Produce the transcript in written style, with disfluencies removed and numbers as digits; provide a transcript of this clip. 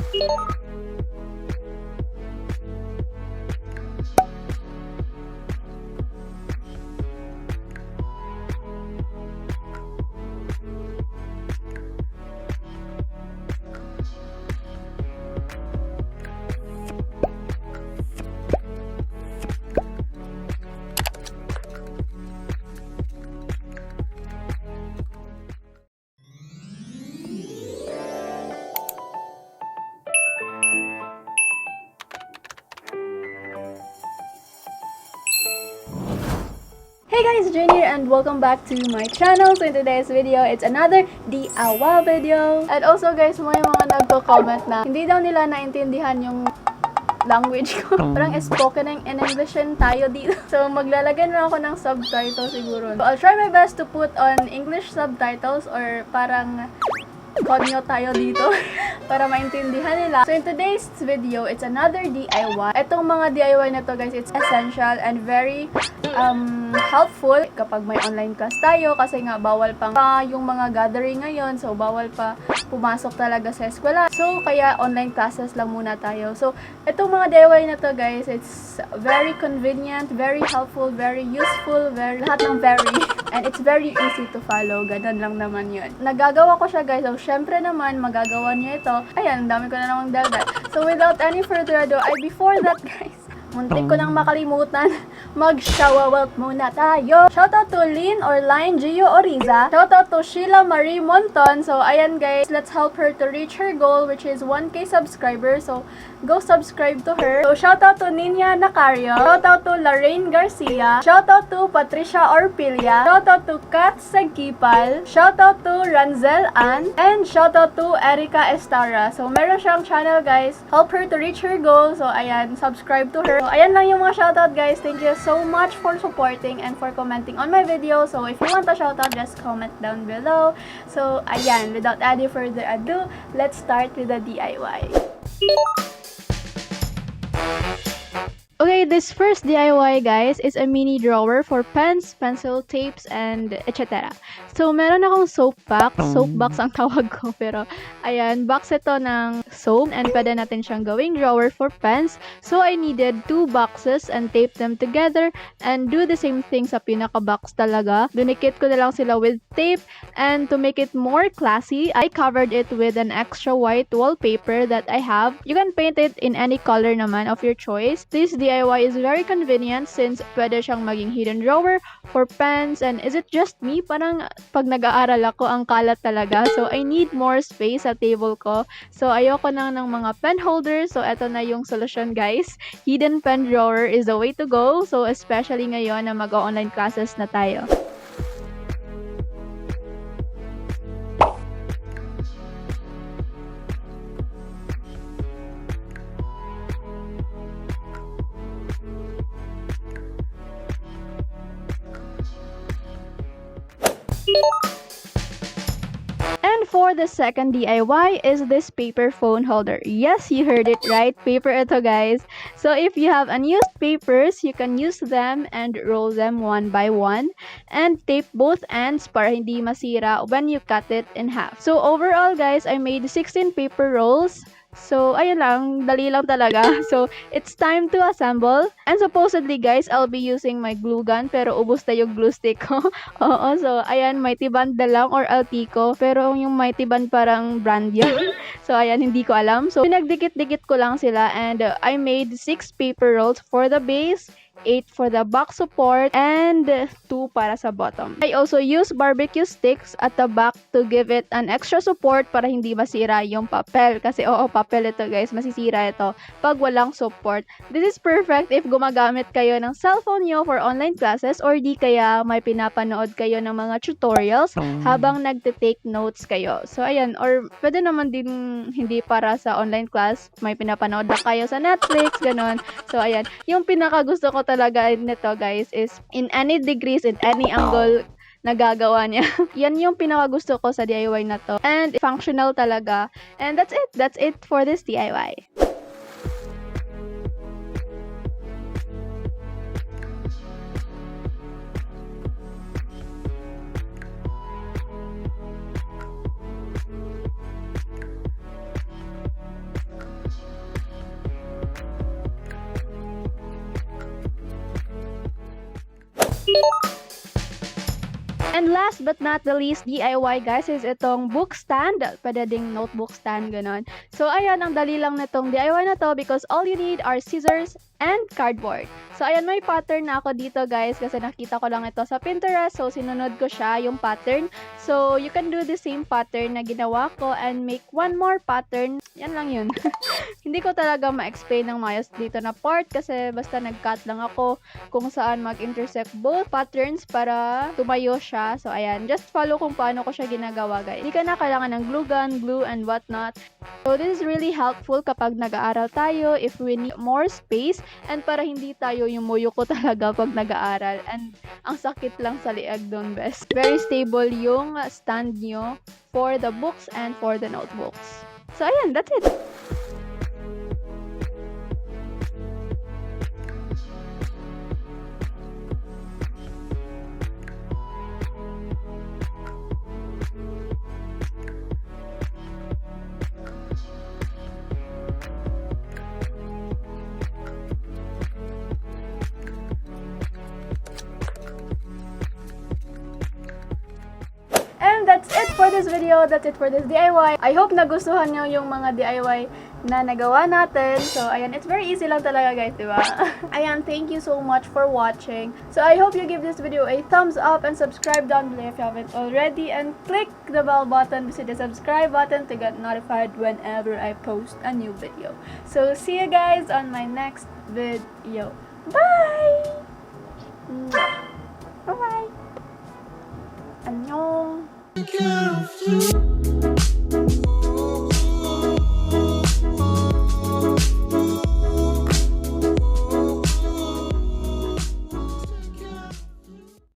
Hey guys, Jane here and welcome back to my channel. So in today's video, it's another DIY video. And also guys, may mga nagko-comment na hindi daw nila naintindihan yung language ko. Parang spoken in English tayo dito. So maglalagay na ako ng subtitles siguro. So I'll try my best to put on English subtitles or parang konyo tayo dito para maintindihan nila. So in today's video, it's another DIY. Itong mga DIY na to guys, it's essential and very helpful kapag may online class tayo kasi nga bawal pa yung mga gathering ngayon, so bawal pa pumasok talaga sa eskwela. So kaya online classes lang muna tayo. So itong mga DIY na to guys, it's very convenient, very helpful, very useful, lahat ng very and it's very easy to follow. Ganun lang naman yun. Nagagawa ko siya guys, so syempre naman magagawa niyo ito. Ayan, dami ko na namang daldal. So without any further ado, before that guys, muntik ko nang makalimutan, mag-shoutout muna tayo. Shoutout to Lynn or Line Gio Oriza. Shoutout to Sheila Marie Monton. So, ayan guys, let's help her to reach her goal, which is 1K subscribers. So, go subscribe to her. So, shoutout to Ninya Nacario. Shoutout to Lorraine Garcia. Shoutout to Patricia Orpilia. Shoutout to Kat Sagkipal. Shoutout to Ranzel Ann. And shoutout to Erica Estara. So, meron siyang channel guys. Help her to reach her goal. So, ayan, subscribe to her. So, ayan lang yung mga shoutout guys. Thank you so much for supporting and for commenting on my video. So, if you want a shoutout, just comment down below. So, ayan, without any further ado, let's start with the DIY. Okay, this first DIY guys is a mini drawer for pens, pencil, tapes, and etc. So, meron akong soap box ang tawag ko, pero ayan, box ito ng soap and pwede natin siyang gawing drawer for pens. So, I needed 2 boxes and tape them together and do the same thing sa pinaka-box talaga. Dunikit ko na lang sila with tape and to make it more classy, I covered it with an extra white wallpaper that I have. You can paint it in any color naman of your choice. This DIY is very convenient since pwede siyang maging hidden drawer for pens. And is it just me? Parang pag nag-aaral ako, ang kalat talaga. So, I need more space sa table ko. So, ayoko na ng mga pen holders. So, eto na yung solution guys. Hidden pen drawer is the way to go. So, especially ngayon na mag-online classes na tayo. And for the second DIY is this paper phone holder. Yes, you heard it right. Paper ito guys. So if you have unused papers, you can use them and roll them one by one and tape both ends para hindi masira when you cut it in half. So overall guys, I made 16 paper rolls. So, ayun lang, dali lang talaga. So, it's time to assemble. And supposedly, guys, I'll be using my glue gun, pero ubos na yung glue stick ko. Oo, so, ayan, Mighty Band na lang or Altico. Pero yung Mighty Band parang brand yan. So, ayan, hindi ko alam. So, pinagdikit-dikit ko lang sila and I made 6 paper rolls for the base, 8 for the back support, and 2 para sa bottom. I also use barbecue sticks at the back to give it an extra support para hindi masira yung papel. Kasi oo, papel ito guys, masisira ito pag walang support. This is perfect if gumagamit kayo ng cellphone nyo for online classes or di kaya may pinapanood kayo ng mga tutorials habang nagte-take notes kayo. So ayan, or pwede naman din hindi para sa online class, may pinapanood na kayo sa Netflix, ganon. So ayan, yung pinaka gusto ko talaga nito guys is in any degrees, in any angle nagagawa niya. Yan yung pinaka gusto ko sa DIY na to. And functional talaga. And that's it. That's it for this DIY. And last but not the least DIY guys is itong book stand. Pwede ding notebook stand, ganon. So ayan, ang dali lang nitong DIY na to because all you need are scissors and cardboard. So ayan, may pattern na ako dito guys kasi nakita ko lang ito sa Pinterest. So sinunod ko siya, yung pattern. So you can do the same pattern na ginawa ko and make one more pattern. Yan lang yun. Hindi ko talaga ma-explain ng mayos dito na part kasi basta nag-cut lang ako kung saan mag-intersect both patterns para tumayo siya. So ayan, just follow kung paano ko siya ginagawa guys. Hindi ka na kailangan ng glue gun, glue and whatnot. So this is really helpful kapag nag-aaral tayo if we need more space and para hindi tayo yung muyo ko talaga pag nag-aaral. And ang sakit lang sa liag doon best. Very stable yung stand nyo for the books and for the notebooks. So ayan, that's it. And that's it for this video. That's it for this DIY. I hope nagustuhan nyo yung mga DIY na nagawa natin. So, ayan, it's very easy lang talaga guys, diba? Ayan, thank you so much for watching. So, I hope you give this video a thumbs up and subscribe down below if you haven't already. And click the bell button beside the subscribe button to get notified whenever I post a new video. So, see you guys on my next video. Bye! Bye-bye! 안녕.